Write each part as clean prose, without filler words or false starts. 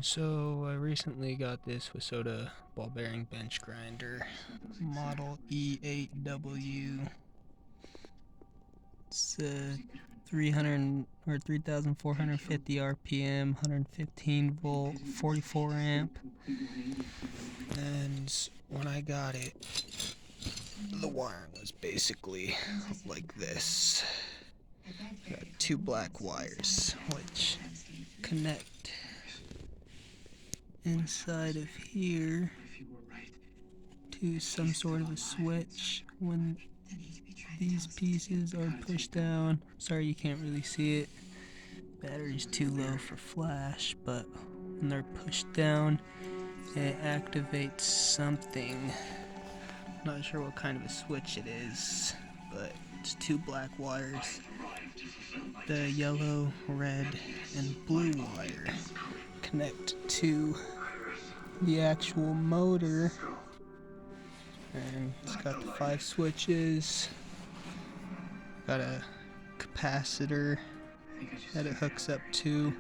So I recently got this Wasota ball bearing bench grinder, model E8W. It's 300 or 3,450 RPM, 115 volt, 44 amp. And when I got it, the wiring was basically like this. Got two black wires which connect inside of here to some sort of a switch. When these pieces are pushed down, sorry you can't really see it, battery's too low for flash, but when they're pushed down it activates something. Not sure what kind of a switch it is, but it's two black wires. The yellow, red, and blue wire connect to the actual motor, and it's got the 5 switches, got a capacitor that it hooks up to.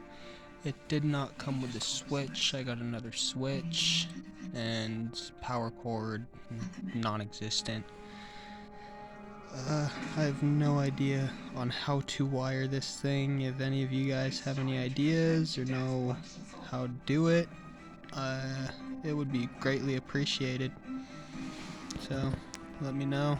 It did not come with a switch. I got another switch, and power cord non-existent. I have no idea on how to wire this thing. If any of you guys have any ideas or know how to do it, it would be greatly appreciated. So let me know.